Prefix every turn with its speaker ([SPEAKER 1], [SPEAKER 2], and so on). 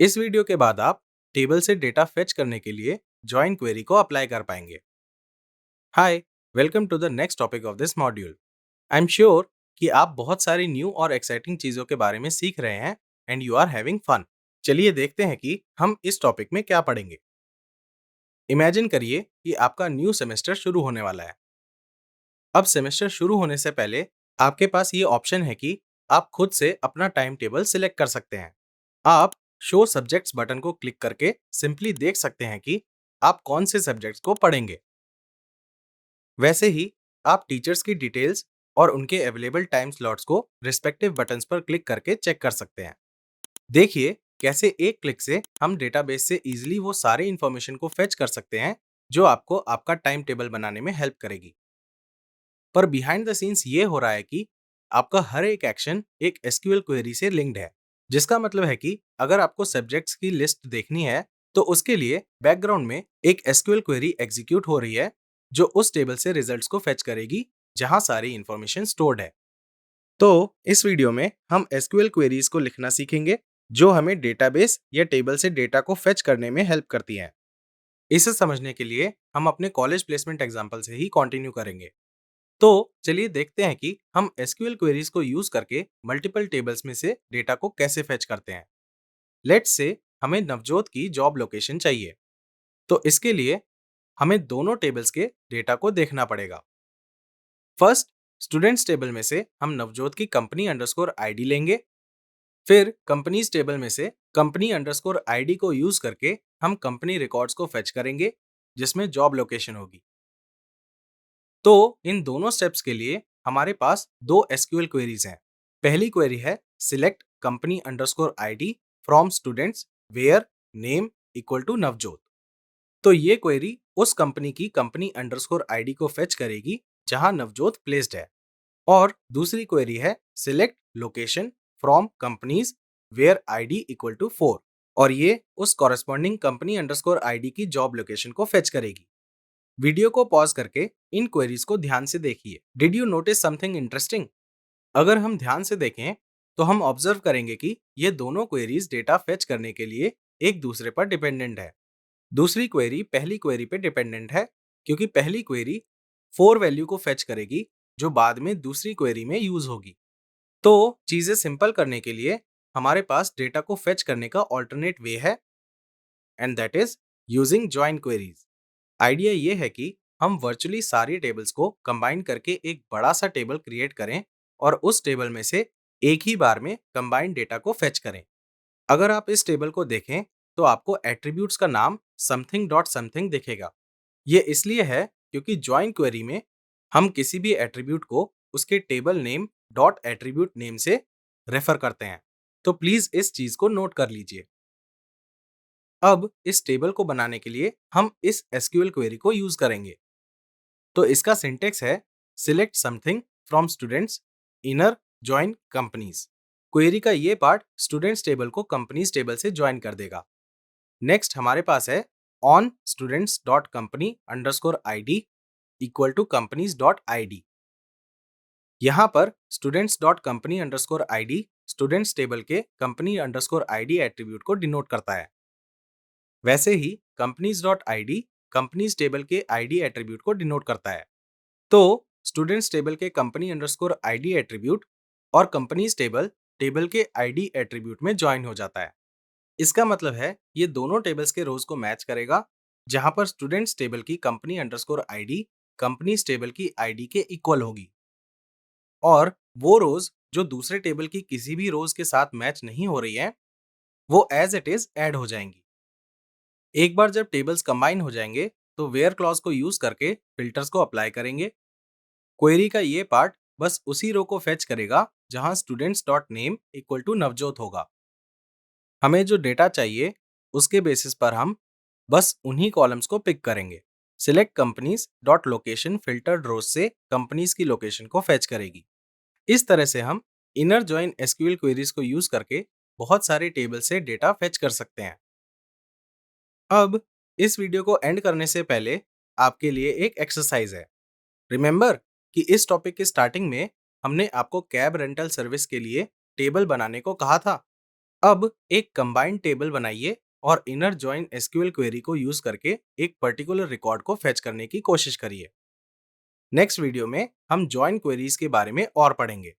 [SPEAKER 1] इस वीडियो के बाद आप टेबल से डेटा फेच करने के लिए जॉइन क्वेरी को अप्लाई कर पाएंगे। Hi, welcome to the next topic of this module. I am sure कि आप बहुत सारी न्यू और एक्साइटिंग चीजों के बारे में सीख रहे हैं and you are having fun. चलिए देखते हैं कि हम इस टॉपिक में क्या पढ़ेंगे। इमेजिन करिए कि आपका न्यू सेमेस्टर शुरू होने वाला है। अब सेमेस्टर शुरू होने से पहले आपके पास ये ऑप्शन है कि आप खुद से अपना टाइम टेबल सिलेक्ट कर सकते हैं। आप शो सब्जेक्ट्स बटन को क्लिक करके सिंपली देख सकते हैं कि आप कौन से सब्जेक्ट्स को पढ़ेंगे। वैसे ही आप टीचर्स की डिटेल्स और उनके अवेलेबल टाइम स्लॉट्स को रिस्पेक्टिव बटन्स पर क्लिक करके चेक कर सकते हैं। देखिए कैसे एक क्लिक से हम डेटाबेस से इजीली वो सारे इंफॉर्मेशन को फेच कर सकते हैं जो आपको आपका टाइम टेबल बनाने में हेल्प करेगी। पर बिहाइंड द सीन्स ये हो रहा है कि आपका हर एक एक्शन एक एसक्यूएल क्वेरी से लिंक्ड है, जिसका मतलब है कि अगर आपको सब्जेक्ट्स की लिस्ट देखनी है तो उसके लिए बैकग्राउंड में एक एसक्यूएल क्वेरी एग्जीक्यूट हो रही है जो उस टेबल से रिजल्ट्स को फेच करेगी जहां सारी इंफॉर्मेशन स्टोर्ड है। तो इस वीडियो में हम एसक्यूएल क्वेरीज को लिखना सीखेंगे जो हमें डेटाबेस या टेबल से डेटा को फेच करने में हेल्प करती हैं। इसे समझने के लिए हम अपने कॉलेज प्लेसमेंट एग्जाम्पल से ही कंटिन्यू करेंगे। तो चलिए देखते हैं कि हम एसक्यूएल क्वेरीज को यूज करके मल्टीपल टेबल्स में से डेटा को कैसे फेच करते हैं। लेट्स से हमें नवजोत की जॉब लोकेशन चाहिए, तो इसके लिए हमें दोनों टेबल्स के डेटा को देखना पड़ेगा। फर्स्ट, स्टूडेंट्स टेबल में से हम नवजोत की कंपनी अंडरस्कोर आईडी लेंगे। फिर कंपनीज टेबल में से कंपनी अंडरस्कोर आईडी को यूज करके हम कंपनी रिकॉर्ड्स को फेच करेंगे जिसमें जॉब लोकेशन होगी। तो इन दोनों स्टेप्स के लिए हमारे पास दो एसक्यूएल क्वेरीज हैं। पहली क्वेरी है select company underscore ID from students where name equal to Navjot. तो ये क्वेरी उस कंपनी की कंपनी अंडरस्कोर आईडी को फेच करेगी जहां नवजोत प्लेस्ड है। और दूसरी क्वेरी है select location from companies where ID equal to 4, और ये उस कॉरेस्पॉन्डिंग कंपनी अंडरस्कोर आईडी की जॉब लोकेशन को फेच करेगी। वीडियो को पॉज करके इन क्वेरीज को ध्यान से देखिए। Did you notice something interesting? अगर हम ध्यान से देखें तो हम ऑब्जर्व करेंगे कि ये दोनों क्वेरीज डेटा फेच करने के लिए एक दूसरे पर डिपेंडेंट है। दूसरी क्वेरी पहली क्वेरी पे डिपेंडेंट है क्योंकि पहली क्वेरी 4 वैल्यू को फेच करेगी जो बाद में दूसरी क्वेरी में यूज होगी। तो चीजें सिंपल करने के लिए हमारे पास डेटा को फेच करने का ऑल्टरनेट वे है, and that is using join queries. Idea ये है कि हम वर्चुअली सारी टेबल्स को कंबाइन करके एक बड़ा सा टेबल क्रिएट करें और उस टेबल में से एक ही बार में कंबाइंड डेटा को फेच करें। अगर आप इस टेबल को देखें तो आपको एट्रीब्यूट्स का नाम समथिंग डॉट समथिंग दिखेगा। ये इसलिए है क्योंकि जॉइन क्वेरी में हम किसी भी एट्रीब्यूट को उसके table name dot attribute name से रेफर करते हैं। तो प्लीज इस चीज को नोट कर लीजिए। अब इस टेबल को बनाने के लिए हम इस एसक्यूएल क्वेरी को यूज करेंगे। तो इसका सिंटेक्स है select something from students inner join companies. Query का ये पार्ट स्टूडेंट्स टेबल को कंपनीज टेबल से ज्वाइन कर देगा। नेक्स्ट हमारे पास है on students dot company underscore ID equal to companies dot ID. यहाँ पर students dot company underscore ID students table के कंपनी अंडरस्कोर आईडी एट्रीब्यूट को डिनोट करता है। वैसे ही companies dot ID companies table के आईडी एट्रीब्यूट को डिनोट करता है। तो स्टूडेंट्स टेबल के कंपनी अंडरस्कोर आईडी एट्रीब्यूट और कंपनीज टेबल टेबल के आईडी एट्रीब्यूट में ज्वाइन हो जाता है। इसका मतलब है ये दोनों टेबल्स के रोज को मैच करेगा जहां पर स्टूडेंट्स टेबल की company underscore ID companies table की आईडी के इक्वल होगी, और वो रोज जो दूसरे टेबल की किसी भी रोज के साथ मैच नहीं हो रही है वो एज इट इज ऐड हो जाएंगी। एक बार जब टेबल्स कंबाइन हो जाएंगे तो वेयर क्लॉज को यूज करके फिल्टर्स को अप्लाई करेंगे। क्वेरी का ये पार्ट बस उसी रो को फेच करेगा जहां students dot name equal to Navjot होगा। हमें जो डेटा चाहिए उसके बेसिस पर हम बस उन्हीं कॉलम्स को पिक करेंगे। Select companies dot location filtered rows से कंपनीज की लोकेशन को फेच करेगी। इस तरह से हम इनर जॉइन एसक्यूएल क्वेरीज को यूज करके बहुत सारे टेबल से डेटा फेच कर सकते हैं। अब इस वीडियो को एंड करने से पहले आपके लिए एक एक्सरसाइज है। रिमेंबर कि इस टॉपिक के स्टार्टिंग में हमने आपको कैब रेंटल सर्विस के लिए टेबल बनाने को कहा था। अब एक कंबाइंड टेबल बनाइए और इनर जॉइन एसक्यूएल क्वेरी को यूज करके एक पर्टिकुलर रिकॉर्ड को फेच करने की कोशिश करिए। नेक्स्ट वीडियो में हम जॉइन क्वेरीज के बारे में और पढ़ेंगे।